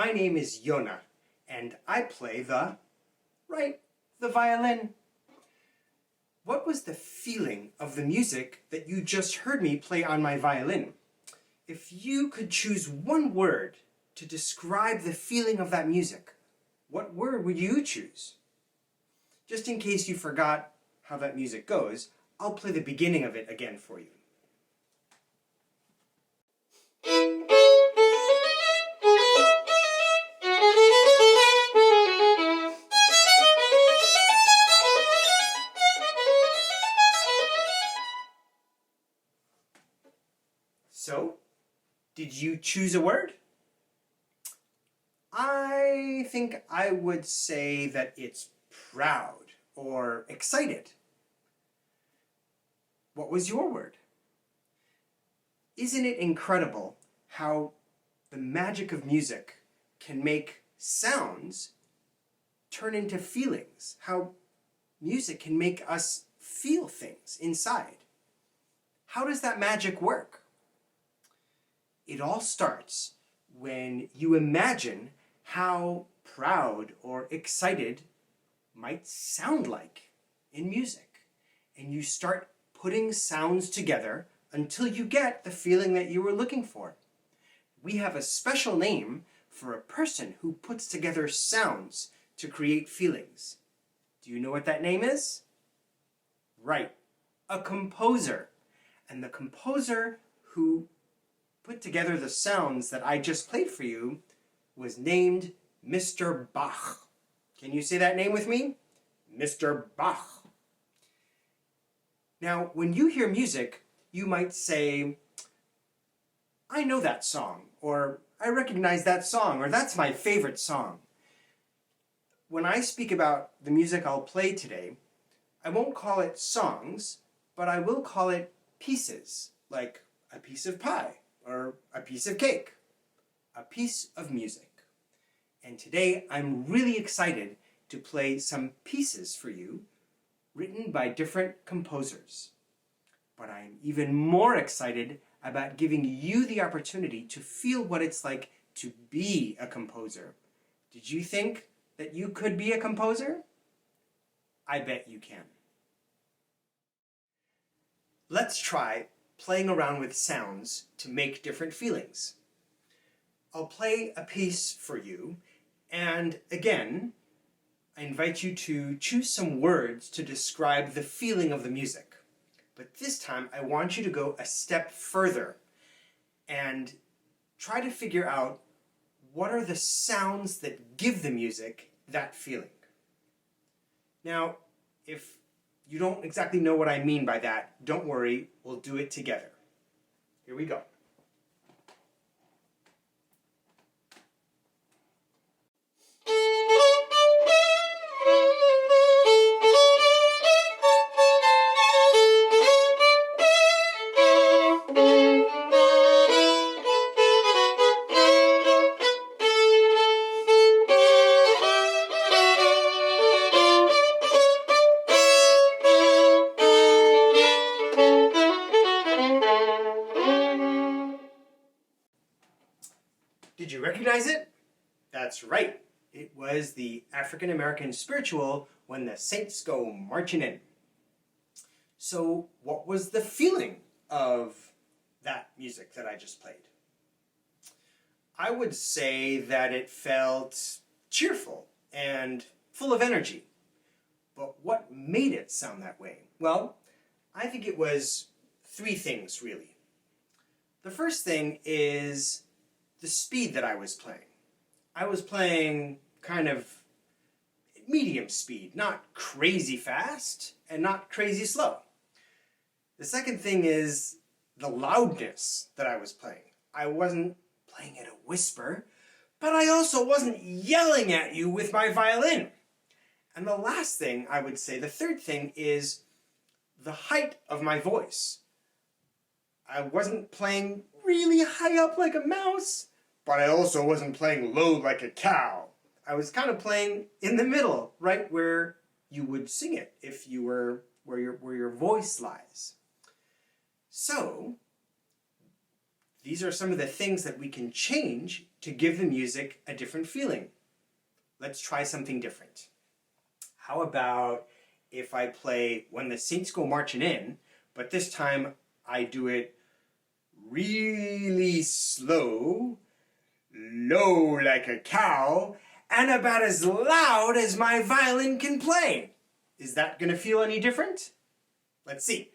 My name is Yonah, and I play the violin. What was the feeling of the music that you just heard me play on my violin? If you could choose one word to describe the feeling of that music, what word would you choose? Just in case you forgot how that music goes, I'll play the beginning of it again for you. So, did you choose a word? I think I would say that it's proud or excited. What was your word? Isn't it incredible how the magic of music can make sounds turn into feelings? How music can make us feel things inside? How does that magic work? It all starts when you imagine how proud or excited might sound like in music. And you start putting sounds together until you get the feeling that you were looking for. We have a special name for a person who puts together sounds to create feelings. Do you know what that name is? Right, a composer. And the composer who put together the sounds that I just played for you was named Mr. Bach. Can you say that name with me? Mr. Bach. Now, when you hear music, you might say, I know that song, or I recognize that song, or that's my favorite song. When I speak about the music I'll play today, I won't call it songs, but I will call it pieces, like a piece of pie, or a piece of cake, a piece of music. And today I'm really excited to play some pieces for you written by different composers. But I'm even more excited about giving you the opportunity to feel what it's like to be a composer. Did you think that you could be a composer? I bet you can. Let's try playing around with sounds to make different feelings. I'll play a piece for you, and again, I invite you to choose some words to describe the feeling of the music. But this time, I want you to go a step further and try to figure out what are the sounds that give the music that feeling. Now, if you don't exactly know what I mean by that, don't worry, we'll do it together. Here we go. Did you recognize it? That's right. It was the African American spiritual When the Saints Go Marching In. So what was the feeling of that music that I just played? I would say that it felt cheerful and full of energy. But what made it sound that way? Well, I think it was three things, really. The first thing is the speed that I was playing. I was playing kind of medium speed, not crazy fast and not crazy slow. The second thing is the loudness that I was playing. I wasn't playing at a whisper, but I also wasn't yelling at you with my violin. And the last thing I would say, the third thing, is the height of my voice. I wasn't playing really high up like a mouse, but I also wasn't playing low like a cow. I was kind of playing in the middle, right where you would sing it if you were where your voice lies. So, these are some of the things that we can change to give the music a different feeling. Let's try something different. How about if I play When the Saints Go Marching In, but this time I do it really slow, low like a cow, and about as loud as my violin can play. Is that going to feel any different? Let's see.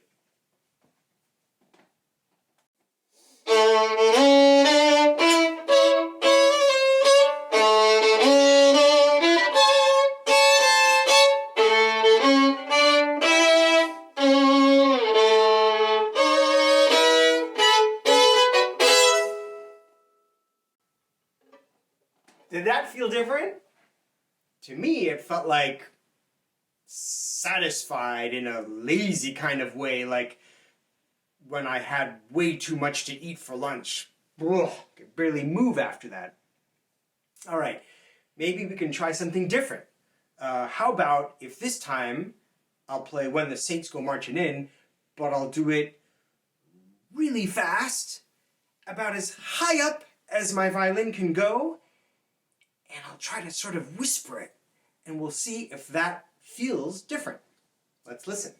Did that feel different? To me, it felt like satisfied in a lazy kind of way, like when I had way too much to eat for lunch. Ugh, could barely move after that. All right, maybe we can try something different. How about if this time I'll play When the Saints Go Marching In, but I'll do it really fast, about as high up as my violin can go, and I'll try to sort of whisper it, and we'll see if that feels different. Let's listen.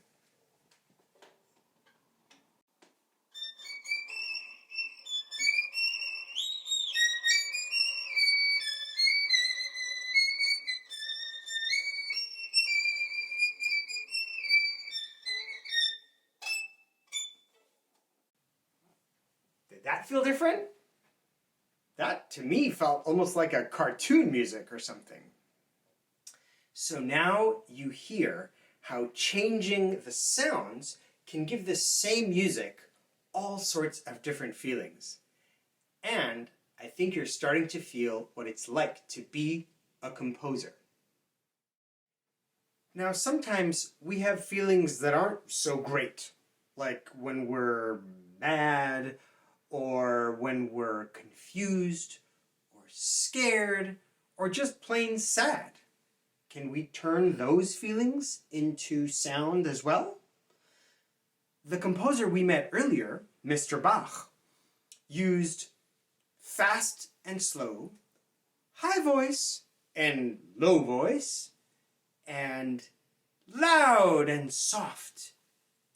Did that feel different? That, to me, felt almost like a cartoon music or something. So now you hear how changing the sounds can give the same music all sorts of different feelings. And I think you're starting to feel what it's like to be a composer. Now, sometimes we have feelings that aren't so great, like when we're mad, or when we're confused, or scared, or just plain sad. Can we turn those feelings into sound as well? The composer we met earlier, Mr. Bach, used fast and slow, high voice and low voice, and loud and soft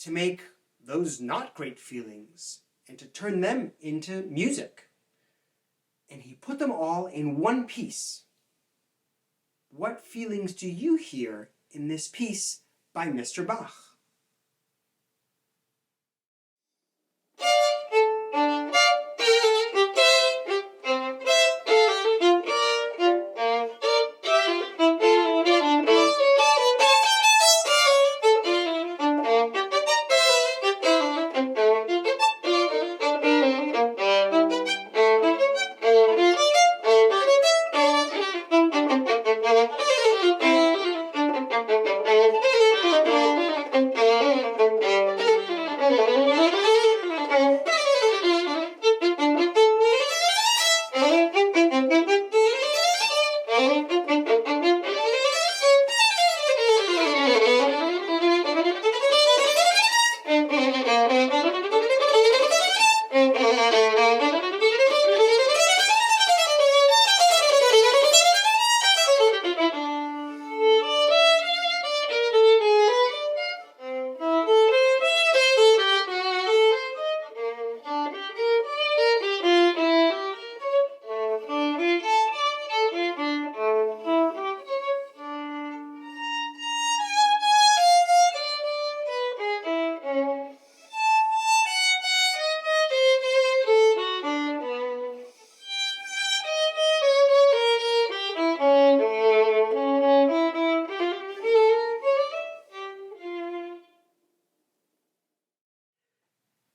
to make those not great feelings and to turn them into music. And he put them all in one piece. What feelings do you hear in this piece by Mr. Bach?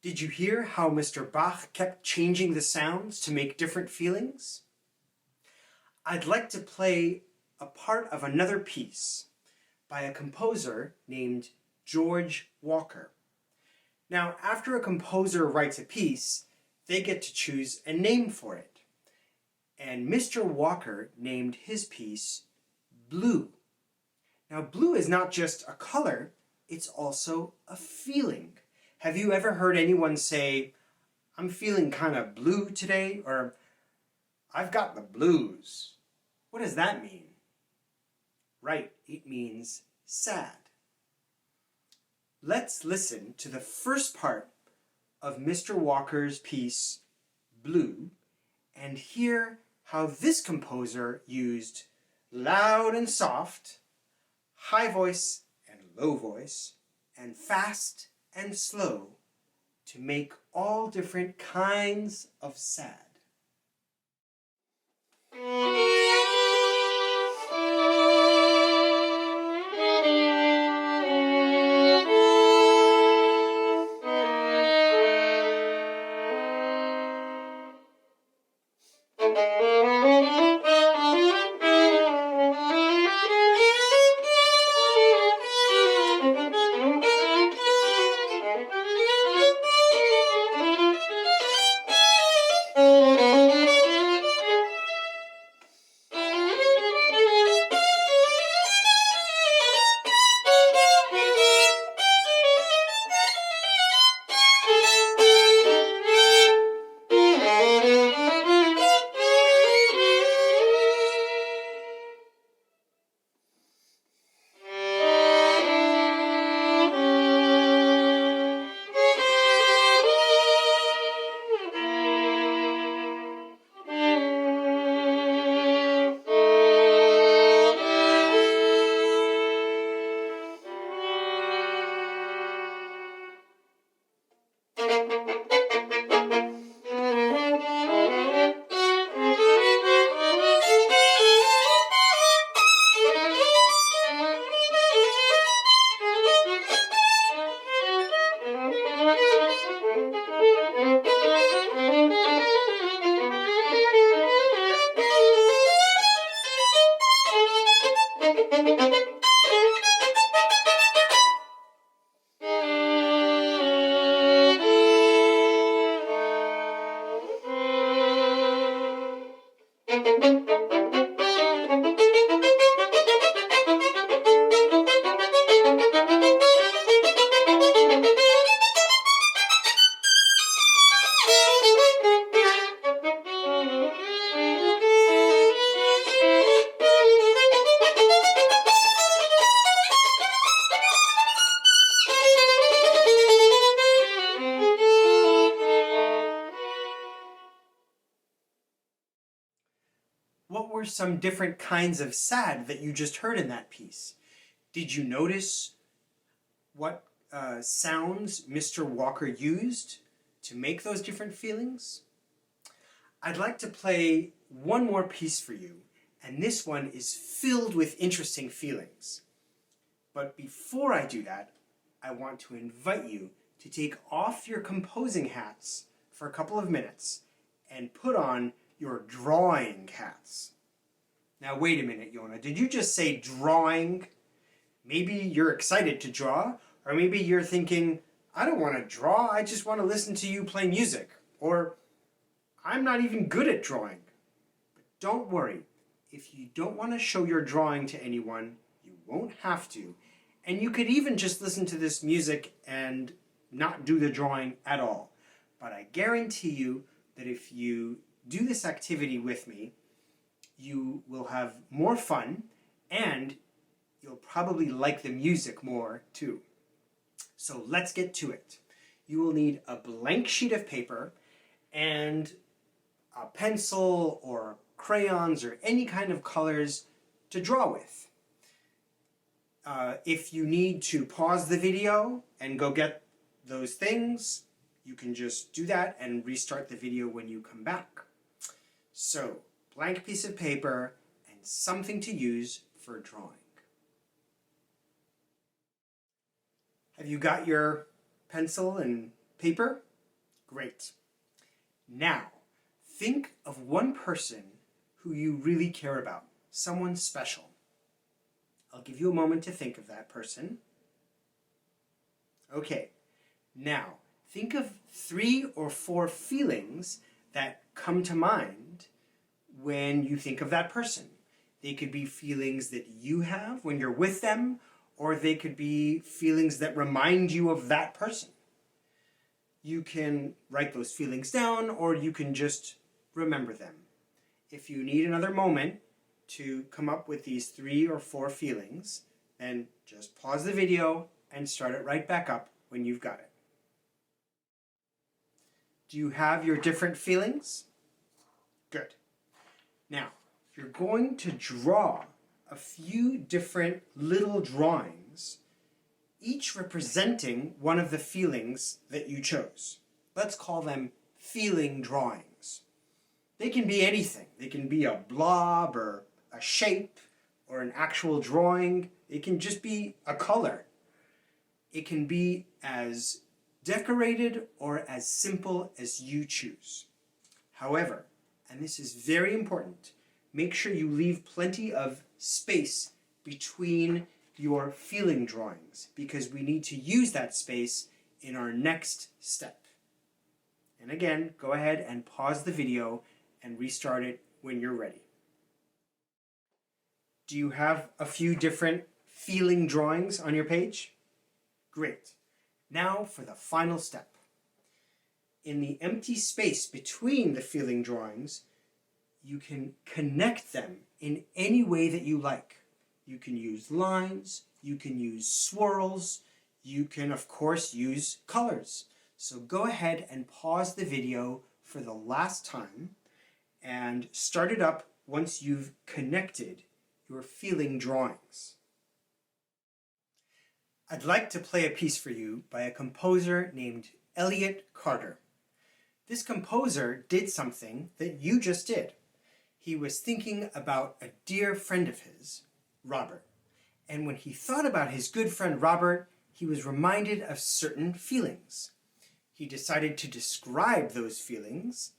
Did you hear how Mr. Bach kept changing the sounds to make different feelings? I'd like to play a part of another piece by a composer named George Walker. Now, after a composer writes a piece, they get to choose a name for it. And Mr. Walker named his piece Blue. Now, blue is not just a color, it's also a feeling. Have you ever heard anyone say, "I'm feeling kind of blue today," or I've got the blues. What does that mean? Right, it means sad. Let's listen to the first part of Mr. Walker's piece, Blue, and hear how this composer used loud and soft, high voice and low voice, and fast and slow to make all different kinds of sad. What were some different kinds of sad that you just heard in that piece? Did you notice what sounds Mr. Walker used to make those different feelings? I'd like to play one more piece for you, and this one is filled with interesting feelings. But before I do that, I want to invite you to take off your composing hats for a couple of minutes and put on your drawing hats. Now wait a minute, Yonah, did you just say drawing? Maybe you're excited to draw, or maybe you're thinking, I don't want to draw, I just want to listen to you play music, or I'm not even good at drawing. But don't worry, if you don't want to show your drawing to anyone, you won't have to, and you could even just listen to this music and not do the drawing at all. But I guarantee you that if you do this activity with me, you will have more fun and you'll probably like the music more too. So let's get to it. You will need a blank sheet of paper and a pencil or crayons or any kind of colors to draw with. If you need to pause the video and go get those things, you can just do that and restart the video when you come back. So, blank piece of paper and something to use for drawing. Have you got your pencil and paper? Great. Now, think of one person who you really care about, someone special. I'll give you a moment to think of that person. Okay, now think of 3 or 4 feelings that come to mind when you think of that person. They could be feelings that you have when you're with them, or they could be feelings that remind you of that person. You can write those feelings down, or you can just remember them. if you need another moment to come up with these 3 or 4 feelings, then just pause the video and start it right back up when you've got it. Do you have your different feelings? Good. Now, you're going to draw a few different little drawings, each representing one of the feelings that you chose. Let's call them feeling drawings. They can be anything. They can be a blob or a shape or an actual drawing. It can just be a color. It can be as decorated or as simple as you choose. However, and this is very important, make sure you leave plenty of space between your feeling drawings because we need to use that space in our next step. And again, go ahead and pause the video and restart it when you're ready. Do you have a few different feeling drawings on your page? Great. Now for the final step. In the empty space between the feeling drawings, you can connect them in any way that you like. You can use lines, you can use swirls, you can of course use colors. So go ahead and pause the video for the last time and start it up once you've connected your feeling drawings. I'd like to play a piece for you by a composer named Elliott Carter. This composer did something that you just did. He was thinking about a dear friend of his, Robert. And when he thought about his good friend Robert, he was reminded of certain feelings. He decided to describe those feelings,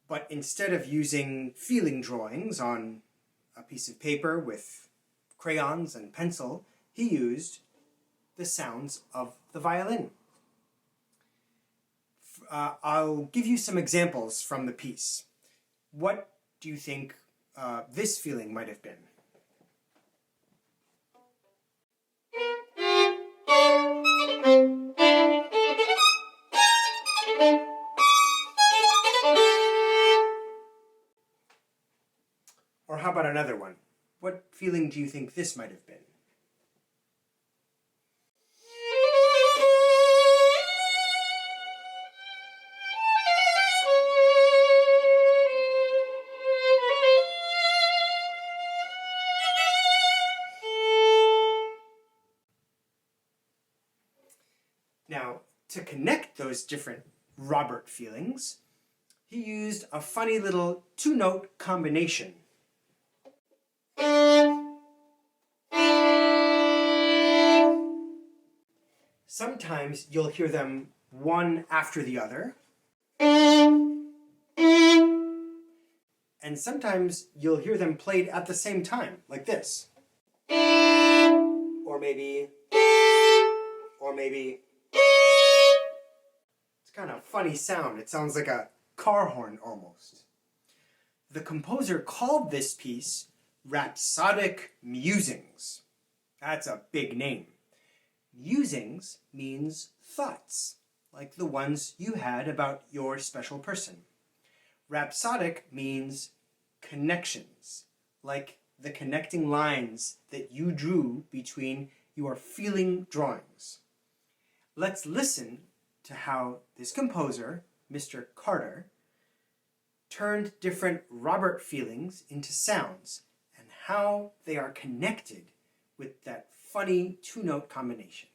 but instead of using feeling drawings on a piece of paper with crayons and pencil, he used the sounds of the violin. I'll give you some examples from the piece. What do you think this feeling might have been? Or how about another one? What feeling do you think this might have been? Now, to connect those different Robert feelings, he used a funny little 2-note combination. Sometimes you'll hear them one after the other, and sometimes you'll hear them played at the same time, like this. Or maybe. It's kind of a funny sound. It sounds like a car horn almost. The composer called this piece Rhapsodic Musings. That's a big name. Musings means thoughts, like the ones you had about your special person. Rhapsodic means connections, like the connecting lines that you drew between your feeling drawings. Let's listen to how this composer, Mr. Carter, turned different Robert feelings into sounds and how they are connected with that funny 2-note combination.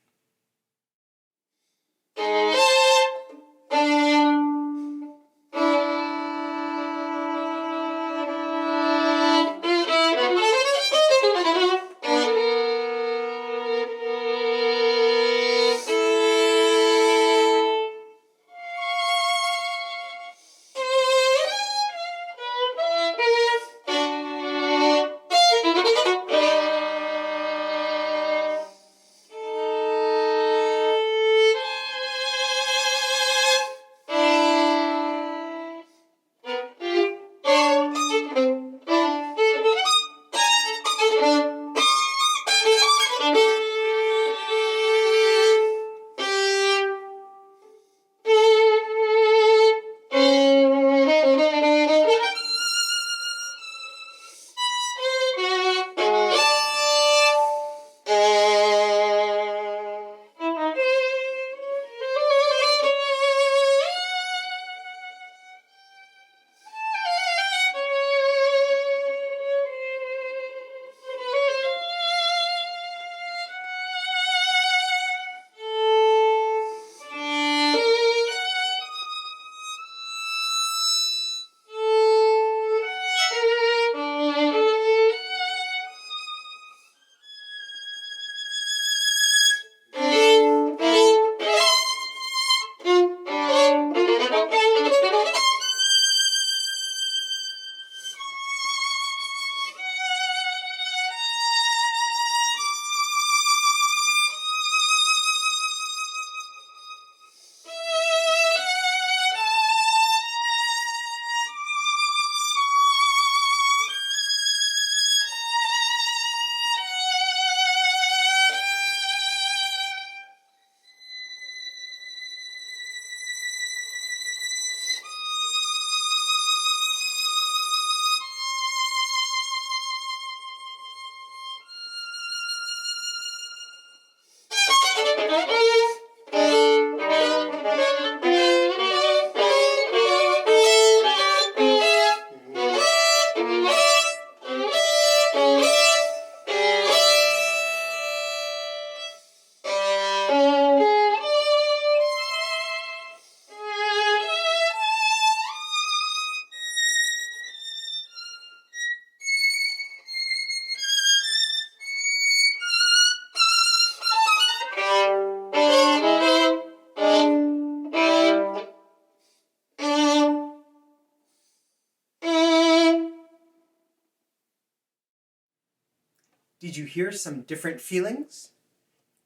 Did you hear some different feelings?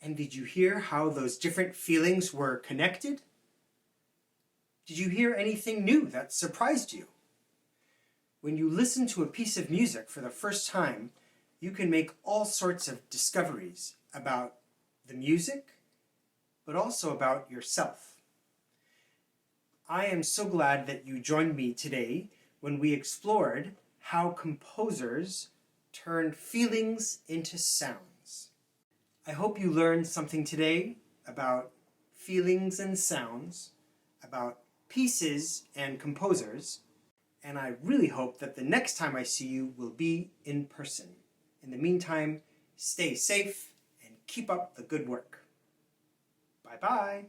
And did you hear how those different feelings were connected? Did you hear anything new that surprised you? When you listen to a piece of music for the first time, you can make all sorts of discoveries about the music, but also about yourself. I am so glad that you joined me today when we explored how composers turn feelings into sounds. I hope you learned something today about feelings and sounds, about pieces and composers, and I really hope that the next time I see you will be in person. In the meantime, stay safe and keep up the good work. Bye-bye.